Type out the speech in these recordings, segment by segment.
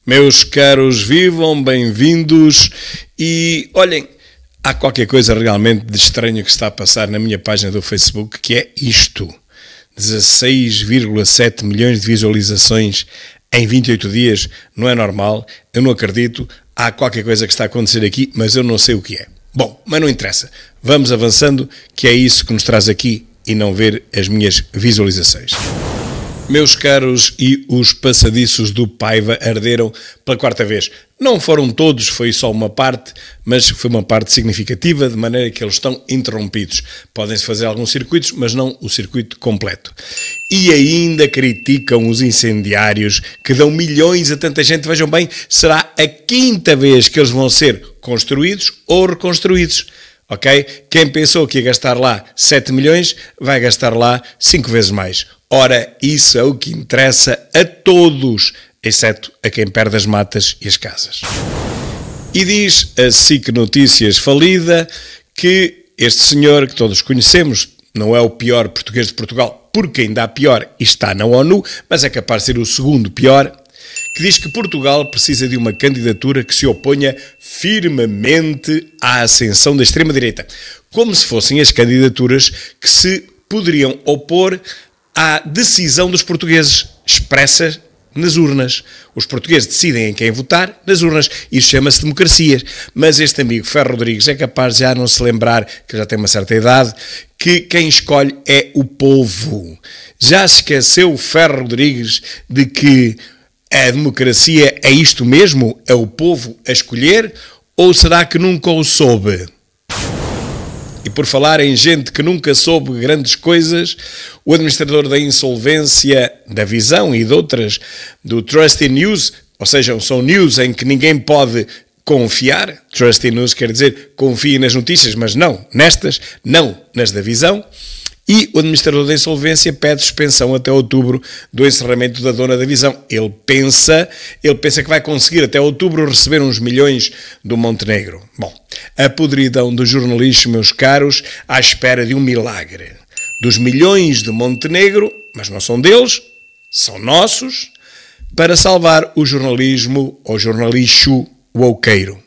Meus caros, vivam, bem-vindos e olhem, há qualquer coisa realmente de estranho que está a passar na minha página do Facebook, que é isto: 16,7 milhões de visualizações em 28 dias, não é normal, eu não acredito, há qualquer coisa que está a acontecer aqui, mas eu não sei o que é. Bom, mas não interessa, vamos avançando, que é isso que nos traz aqui e não ver as minhas visualizações. Meus caros, e os passadiços do Paiva arderam pela quarta vez. Não foram todos, foi só uma parte, mas foi uma parte significativa, de maneira que eles estão interrompidos. Podem-se fazer alguns circuitos, mas não o circuito completo. E ainda criticam os incendiários, que dão milhões a tanta gente. Vejam bem, será a quinta vez que eles vão ser construídos ou reconstruídos. Ok? Quem pensou que ia gastar lá 7 milhões, vai gastar lá 5 vezes mais. Ora, isso é o que interessa a todos, exceto a quem perde as matas e as casas. E diz a SIC Notícias falida que este senhor, que todos conhecemos, não é o pior português de Portugal, porque ainda há pior e está na ONU, mas é capaz de ser o segundo pior, que diz que Portugal precisa de uma candidatura que se oponha firmemente à ascensão da extrema-direita, como se fossem as candidaturas que se poderiam opor à decisão dos portugueses expressa nas urnas. Os portugueses decidem em quem votar nas urnas. Isso chama-se democracia. Mas este amigo Ferro Rodrigues é capaz de já não se lembrar, que já tem uma certa idade, que quem escolhe é o povo. Já se esqueceu o Ferro Rodrigues de que a democracia é isto mesmo? É o povo a escolher? Ou será que nunca o soube? E por falar em gente que nunca soube grandes coisas, o administrador da insolvência da Visão e de outras, do Trusty News, ou seja, são news em que ninguém pode confiar, Trusty News quer dizer confie nas notícias, mas não nestas, não nas da Visão, e o administrador da insolvência pede suspensão até outubro do encerramento da dona da Visão. Ele pensa que vai conseguir até outubro receber uns milhões do Montenegro. Bom, a podridão do jornalismo, meus caros, à espera de um milagre. Dos milhões de Montenegro, mas não são deles, são nossos, para salvar o jornalismo ou jornalixo wokeiro.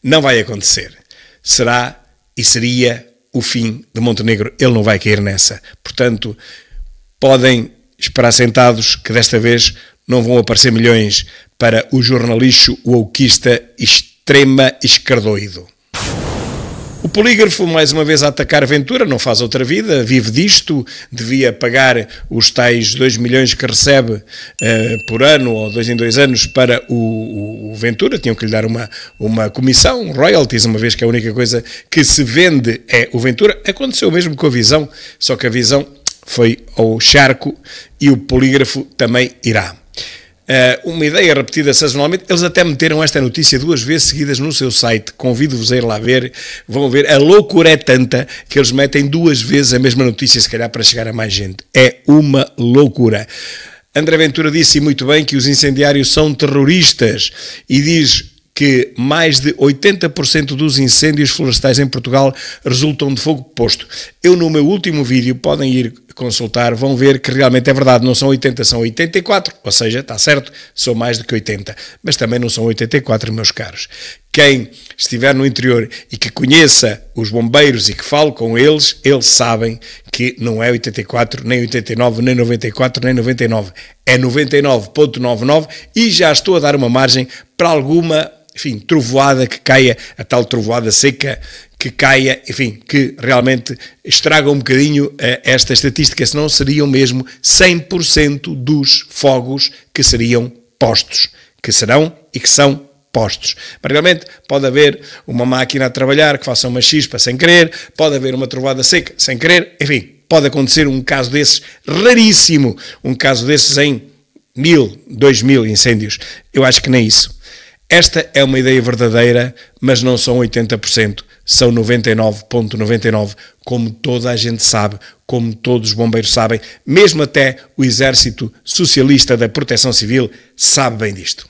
Não vai acontecer. Será e seria o fim de Montenegro. Ele não vai cair nessa. Portanto, podem esperar sentados que desta vez não vão aparecer milhões para o jornalixo wokeista extrema esquerdoide. O polígrafo, mais uma vez, a atacar Ventura, não faz outra vida, vive disto, devia pagar os tais 2 milhões que recebe por ano, ou 2 em 2 anos, para o Ventura, tinham que lhe dar uma comissão, royalties, uma vez que a única coisa que se vende é o Ventura. Aconteceu mesmo com a Visão, só que a Visão foi ao charco e o polígrafo também irá. Uma ideia repetida sazonalmente, eles até meteram esta notícia 2 vezes seguidas no seu site, convido-vos a ir lá ver, vão ver, a loucura é tanta que eles metem 2 vezes a mesma notícia, se calhar para chegar a mais gente, é uma loucura. André Ventura disse muito bem que os incendiários são terroristas e diz que mais de 80% dos incêndios florestais em Portugal resultam de fogo posto. Eu no meu último vídeo, podem ir consultar, vão ver que realmente é verdade, não são 80, são 84, ou seja, está certo, são mais do que 80, mas também não são 84, meus caros. Quem estiver no interior e que conheça os bombeiros e que fale com eles, eles sabem que não é 84, nem 89, nem 94, nem 99, é 99,99 e já estou a dar uma margem para alguma, enfim, trovoada que caia, a tal trovoada seca que caia, enfim, que realmente estraga um bocadinho esta estatística, senão seriam mesmo 100% dos fogos que seriam postos, que serão e que são postos. Mas realmente pode haver uma máquina a trabalhar que faça uma chispa sem querer, pode haver uma trovoada seca sem querer, enfim, pode acontecer um caso desses raríssimo, um caso desses em 1000, 2000 incêndios. Eu acho que nem isso. Esta é uma ideia verdadeira, mas não são 80%, são 99,99%, como toda a gente sabe, como todos os bombeiros sabem, mesmo até o Exército Socialista da Proteção Civil sabe bem disto.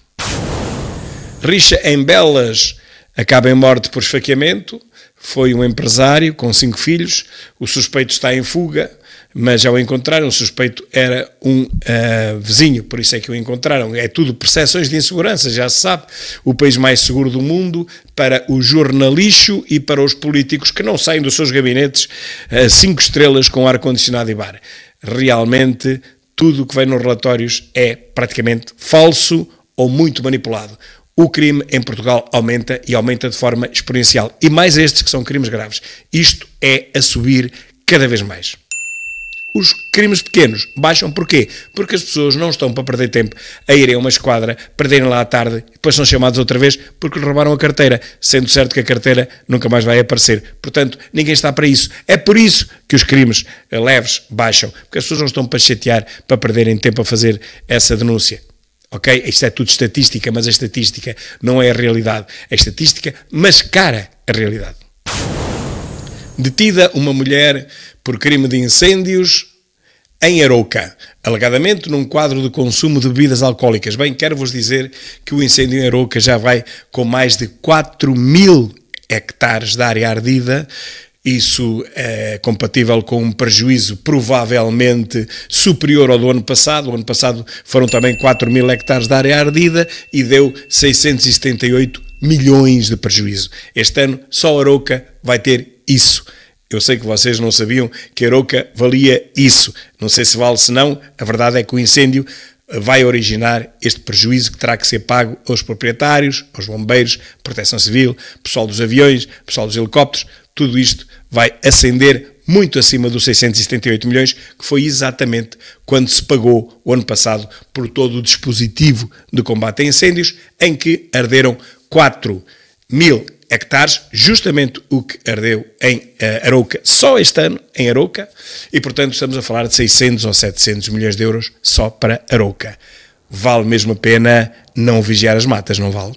Rixa em Belas acaba em morte por esfaqueamento, foi um empresário com 5 filhos, o suspeito está em fuga, mas já o encontraram, o suspeito era um vizinho, por isso é que o encontraram. É tudo percepções de insegurança, já se sabe, o país mais seguro do mundo para o jornalixo e para os políticos que não saem dos seus gabinetes 5 estrelas com ar-condicionado e bar. Realmente, tudo o que vem nos relatórios é praticamente falso ou muito manipulado. O crime em Portugal aumenta e aumenta de forma exponencial. E mais estes que são crimes graves. Isto é a subir cada vez mais. Os crimes pequenos baixam porquê? Porque as pessoas não estão para perder tempo a irem a uma esquadra, perderem lá à tarde e depois são chamados outra vez porque lhe roubaram a carteira, sendo certo que a carteira nunca mais vai aparecer. Portanto, ninguém está para isso. É por isso que os crimes leves baixam, porque as pessoas não estão para chatear, para perderem tempo a fazer essa denúncia. Ok? Isto é tudo estatística, mas a estatística não é a realidade. A estatística mascara a realidade. Detida uma mulher por crime de incêndios em Arouca, alegadamente num quadro de consumo de bebidas alcoólicas. Bem, quero-vos dizer que o incêndio em Arouca já vai com mais de 4.000 hectares de área ardida. Isso é compatível com um prejuízo provavelmente superior ao do ano passado. O ano passado foram também 4.000 hectares de área ardida e deu 678 milhões de prejuízo. Este ano só Arouca vai ter isso. Eu sei que vocês não sabiam que Arouca valia isso. Não sei se vale, se não. A verdade é que o incêndio vai originar este prejuízo que terá que ser pago aos proprietários, aos bombeiros, proteção civil, pessoal dos aviões, pessoal dos helicópteros. Tudo isto vai ascender muito acima dos 678 milhões, que foi exatamente quando se pagou o ano passado por todo o dispositivo de combate a incêndios, em que arderam 4.000 hectares, justamente o que ardeu em Arouca, só este ano em Arouca, e portanto estamos a falar de 600 ou 700 milhões de euros só para Arouca. Vale mesmo a pena não vigiar as matas, não vale?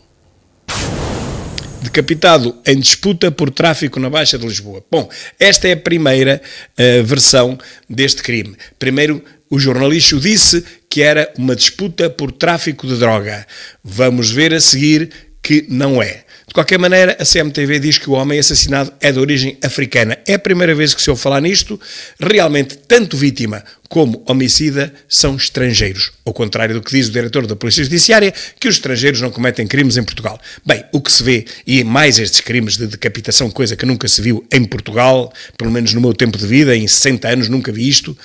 Decapitado em disputa por tráfico na Baixa de Lisboa. Bom, esta é a primeira versão deste crime. Primeiro, o jornalista disse que era uma disputa por tráfico de droga. Vamos ver a seguir que não é. De qualquer maneira, a CMTV diz que o homem assassinado é de origem africana. É a primeira vez que se ouve falar nisto. Realmente, tanto vítima como homicida são estrangeiros. Ao contrário do que diz o diretor da Polícia Judiciária, que os estrangeiros não cometem crimes em Portugal. Bem, o que se vê, e mais estes crimes de decapitação, coisa que nunca se viu em Portugal, pelo menos no meu tempo de vida, em 60 anos nunca vi isto,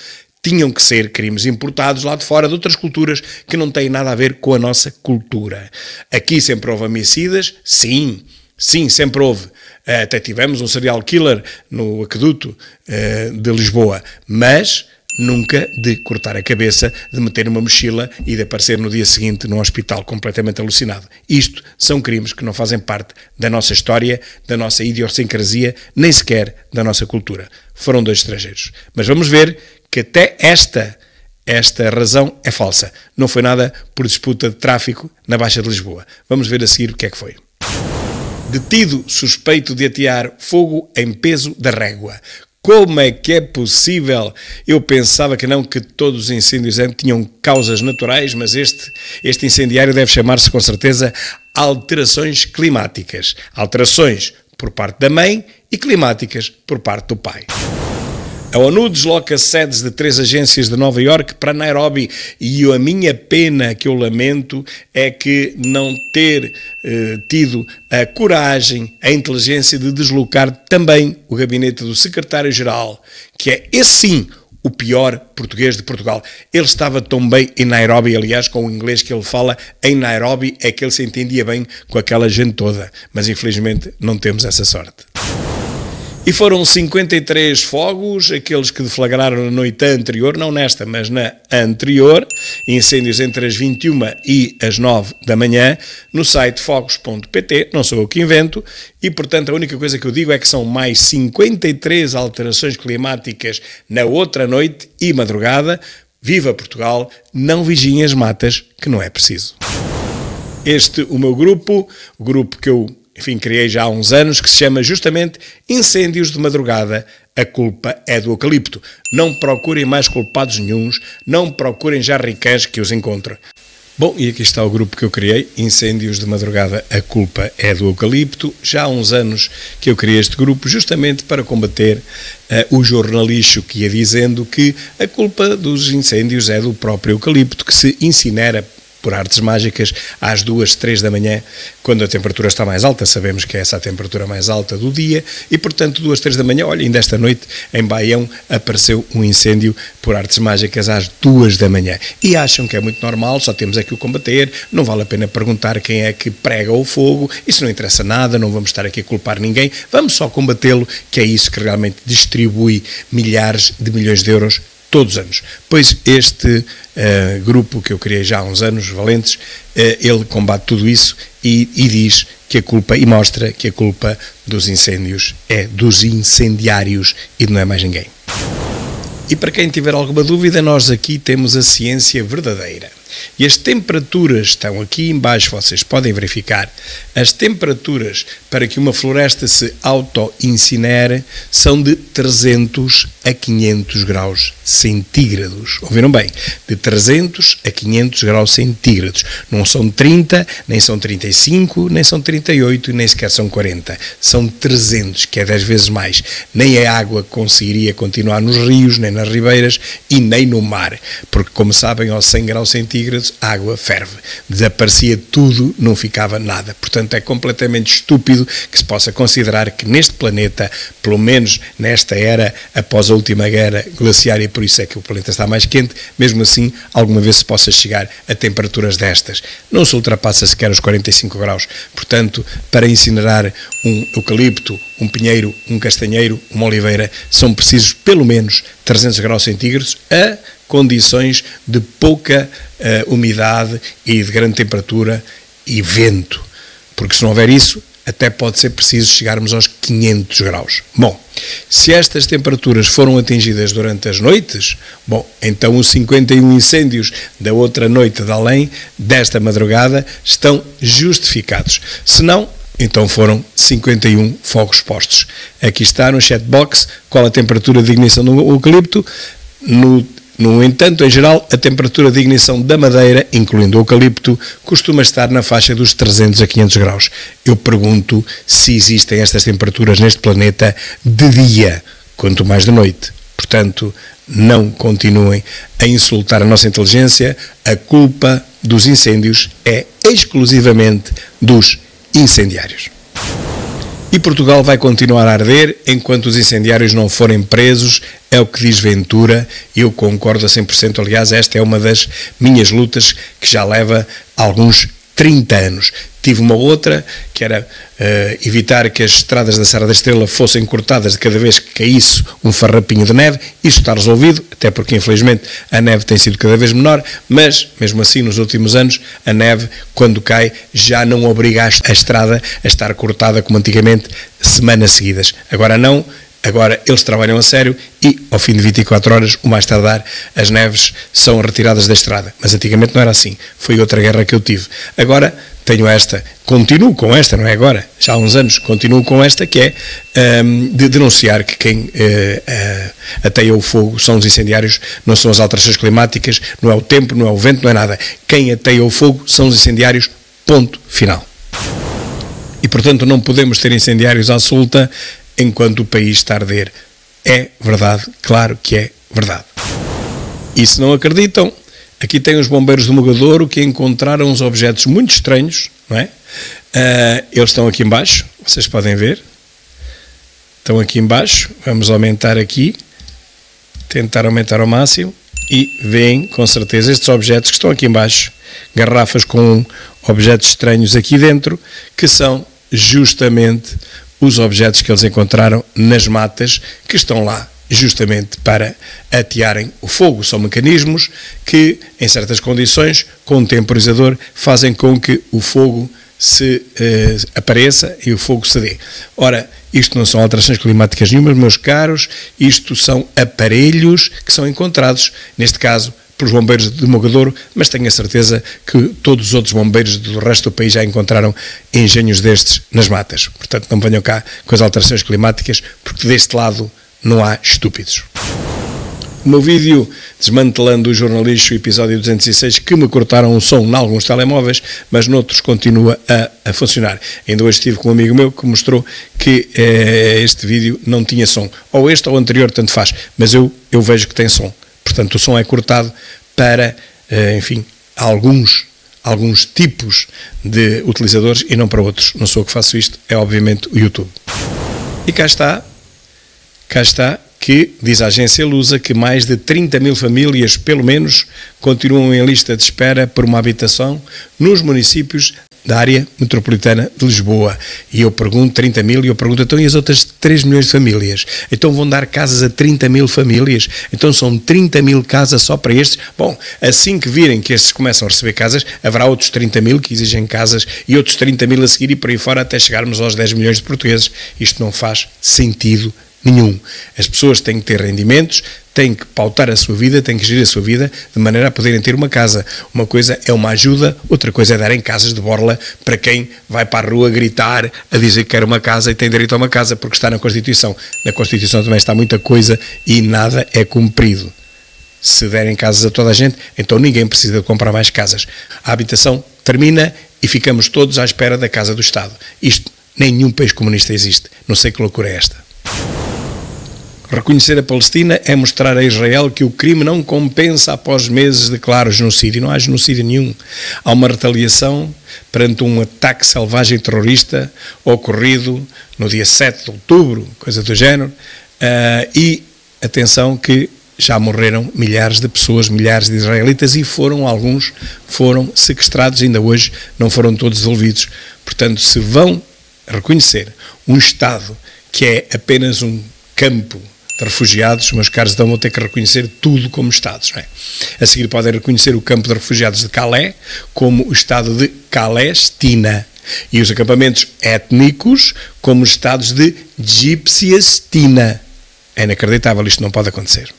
tinham que ser crimes importados lá de fora, de outras culturas que não têm nada a ver com a nossa cultura. Aqui sempre houve homicidas, sim, sempre houve. Até tivemos um serial killer no aqueduto de Lisboa, mas nunca de cortar a cabeça, de meter numa mochila e de aparecer no dia seguinte num hospital completamente alucinado. Isto são crimes que não fazem parte da nossa história, da nossa idiosincrasia, nem sequer da nossa cultura. Foram 2 estrangeiros. Mas vamos ver que até esta razão é falsa. Não foi nada por disputa de tráfico na Baixa de Lisboa. Vamos ver a seguir o que é que foi. Detido suspeito de atear fogo em peso da régua. Como é que é possível? Eu pensava que não, que todos os incêndios tinham causas naturais, mas este incendiário deve chamar-se com certeza alterações climáticas. Alterações por parte da mãe e climáticas por parte do pai. A ONU desloca sedes de 3 agências de Nova Iorque para Nairobi e a minha pena, que eu lamento, é que não ter tido a coragem, a inteligência de deslocar também o gabinete do secretário-geral, que é esse sim o pior português de Portugal. Ele estava tão bem em Nairobi, aliás, com o inglês que ele fala em Nairobi, é que ele se entendia bem com aquela gente toda, mas infelizmente não temos essa sorte. E foram 53 fogos, aqueles que deflagraram na noite anterior, não nesta, mas na anterior, incêndios entre as 21 e as 9 da manhã, no site fogos.pt, não sou eu que invento, e portanto a única coisa que eu digo é que são mais 53 alterações climáticas na outra noite e madrugada. Viva Portugal, não vigiem as matas, que não é preciso. O meu grupo, o grupo que eu criei já há uns anos, que se chama justamente Incêndios de Madrugada, a culpa é do eucalipto. Não procurem mais culpados nenhuns, não procurem jarricãs que os encontrem. Bom, e aqui está o grupo que eu criei, Incêndios de Madrugada, a culpa é do eucalipto. Já há uns anos que eu criei este grupo justamente para combater o jornalixo que ia dizendo que a culpa dos incêndios é do próprio eucalipto, que se incinera por artes mágicas às 2, 3 da manhã, quando a temperatura está mais alta. Sabemos que é essa a temperatura mais alta do dia e, portanto, 2, 3 da manhã, olha, ainda esta noite em Baião apareceu um incêndio por artes mágicas às 2 da manhã. E acham que é muito normal, só temos é que o combater, não vale a pena perguntar quem é que prega o fogo, isso não interessa nada, não vamos estar aqui a culpar ninguém, vamos só combatê-lo, que é isso que realmente distribui milhares de milhões de euros todos os anos. Pois este grupo que eu criei já há uns anos, Valentes, ele combate tudo isso e diz que a culpa, e mostra que a culpa dos incêndios é dos incendiários e não é mais ninguém. E para quem tiver alguma dúvida, nós aqui temos a ciência verdadeira. E as temperaturas estão aqui em baixo, vocês podem verificar. As temperaturas para que uma floresta se auto-incinere são de 300 a 500 graus centígrados. Ouviram bem? De 300 a 500 graus centígrados. Não são 30, nem são 35, nem são 38, nem sequer são 40. São 300, que é 10 vezes mais. Nem a água conseguiria continuar nos rios, nem nas ribeiras e nem no mar. Porque, como sabem, aos 100 graus centígrados, a água ferve, desaparecia tudo, não ficava nada. Portanto, é completamente estúpido que se possa considerar que neste planeta, pelo menos nesta era, após a última guerra glaciar, e por isso é que o planeta está mais quente, mesmo assim, alguma vez se possa chegar a temperaturas destas. Não se ultrapassa sequer os 45 graus. Portanto, para incinerar um eucalipto, um pinheiro, um castanheiro, uma oliveira, são precisos pelo menos 300 graus centígrados a condições de pouca umidade e de grande temperatura e vento, porque se não houver isso, até pode ser preciso chegarmos aos 500 graus. Bom, se estas temperaturas foram atingidas durante as noites, bom, então os 51 incêndios da outra noite de além, desta madrugada, estão justificados. Se não, então foram 51 fogos postos. Aqui está no chatbox qual a temperatura de ignição do eucalipto. No entanto, em geral, a temperatura de ignição da madeira, incluindo o eucalipto, costuma estar na faixa dos 300 a 500 graus. Eu pergunto se existem estas temperaturas neste planeta de dia, quanto mais de noite. Portanto, não continuem a insultar a nossa inteligência. A culpa dos incêndios é exclusivamente dos incendiários. E Portugal vai continuar a arder enquanto os incendiários não forem presos, é o que diz Ventura, e eu concordo a 100%, aliás, esta é uma das minhas lutas que já leva alguns 30 anos. Tive uma outra, que era evitar que as estradas da Serra da Estrela fossem cortadas de cada vez que caísse um farrapinho de neve. Isto está resolvido, até porque, infelizmente, a neve tem sido cada vez menor, mas, mesmo assim, nos últimos anos, a neve, quando cai, já não obriga a estrada a estar cortada como antigamente, semanas seguidas. Agora não. Agora eles trabalham a sério e, ao fim de 24 horas, o mais tardar, as neves são retiradas da estrada. Mas antigamente não era assim. Foi outra guerra que eu tive. Agora tenho esta, continuo com esta, não é agora, já há uns anos, continuo com esta, que é de denunciar que quem ateia o fogo são os incendiários, não são as alterações climáticas, não é o tempo, não é o vento, não é nada. Quem ateia o fogo são os incendiários, ponto final. E, portanto, não podemos ter incendiários à solta enquanto o país está a arder. É verdade, claro que é verdade. E se não acreditam, aqui tem os bombeiros do Mogadouro que encontraram uns objetos muito estranhos, não é? Eles estão aqui em baixo, vocês podem ver. Estão aqui em baixo, vamos aumentar aqui, tentar aumentar ao máximo, e veem com certeza estes objetos que estão aqui em baixo, garrafas com objetos estranhos aqui dentro, que são justamente os objetos que eles encontraram nas matas que estão lá justamente para atearem o fogo. São mecanismos que, em certas condições, com um temporizador, fazem com que o fogo se apareça e o fogo se dê. Ora, isto não são alterações climáticas nenhumas, meus caros, isto são aparelhos que são encontrados, neste caso, pelos bombeiros de Mogadouro, mas tenho a certeza que todos os outros bombeiros do resto do país já encontraram engenhos destes nas matas. Portanto, não venham cá com as alterações climáticas, porque deste lado não há estúpidos. O meu vídeo desmantelando o jornalixo, episódio 206, que me cortaram o som em alguns telemóveis, mas noutros continua a funcionar. Ainda hoje estive com um amigo meu que mostrou que este vídeo não tinha som. Ou este ou o anterior, tanto faz. Mas eu vejo que tem som. Portanto, o som é cortado para, enfim, alguns tipos de utilizadores e não para outros. Não sou eu que faço isto, é obviamente o YouTube. E cá está, que diz a agência Lusa que mais de 30 mil famílias, pelo menos, continuam em lista de espera por uma habitação nos municípios da área metropolitana de Lisboa. E eu pergunto, 30 mil, e eu pergunto, então e as outras 3 milhões de famílias? Então vão dar casas a 30 mil famílias? Então são 30 mil casas só para estes? Bom, assim que virem que estes começam a receber casas, haverá outros 30 mil que exigem casas e outros 30 mil a seguir e por aí fora até chegarmos aos 10 milhões de portugueses. Isto não faz sentido nenhum. As pessoas têm que ter rendimentos, têm que pautar a sua vida, têm que gerir a sua vida de maneira a poderem ter uma casa. Uma coisa é uma ajuda, outra coisa é darem casas de borla para quem vai para a rua gritar a dizer que quer uma casa e tem direito a uma casa porque está na Constituição. Na Constituição também está muita coisa e nada é cumprido. Se derem casas a toda a gente, então ninguém precisa de comprar mais casas. A habitação termina e ficamos todos à espera da casa do Estado. Isto, nenhum país comunista existe. Não sei que loucura é esta. Reconhecer a Palestina é mostrar a Israel que o crime não compensa após meses de claro genocídio. Não há genocídio nenhum. Há uma retaliação perante um ataque selvagem terrorista ocorrido no dia 7 de outubro, coisa do género, e atenção que já morreram milhares de pessoas, milhares de israelitas e alguns foram sequestrados, ainda hoje não foram todos devolvidos. Portanto, se vão reconhecer um Estado que é apenas um campo de refugiados, meus caros, então vão ter que reconhecer tudo como Estados. Não é? A seguir podem reconhecer o campo de refugiados de Calais como o Estado de Palestina e os acampamentos étnicos como Estados de Gipsiastina. É inacreditável, isto não pode acontecer.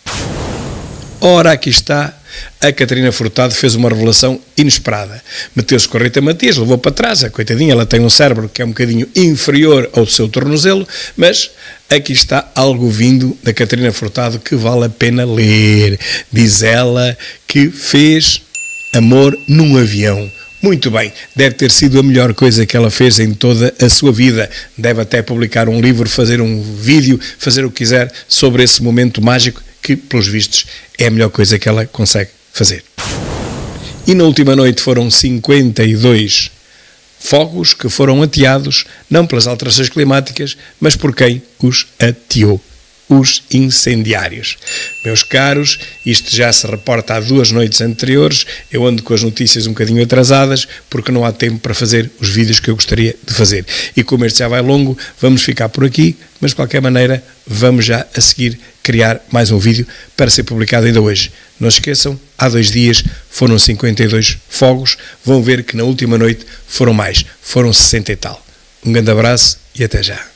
Ora, aqui está, a Catarina Furtado fez uma revelação inesperada. Meteu-se com a Rita Matias, levou para trás, a coitadinha, ela tem um cérebro que é um bocadinho inferior ao seu tornozelo, mas aqui está algo vindo da Catarina Furtado que vale a pena ler. Diz ela que fez amor num avião. Muito bem, deve ter sido a melhor coisa que ela fez em toda a sua vida. Deve até publicar um livro, fazer um vídeo, fazer o que quiser sobre esse momento mágico que, pelos vistos, é a melhor coisa que ela consegue fazer. E na última noite foram 52 fogos que foram ateados, não pelas alterações climáticas, mas por quem os ateou. Os incendiários. Meus caros, isto já se reporta há 2 noites anteriores, eu ando com as notícias um bocadinho atrasadas, porque não há tempo para fazer os vídeos que eu gostaria de fazer. E como este já vai longo, vamos ficar por aqui, mas de qualquer maneira, vamos já a seguir criar mais um vídeo para ser publicado ainda hoje. Não se esqueçam, há 2 dias foram 52 fogos, vão ver que na última noite foram mais, foram 60 e tal. Um grande abraço e até já.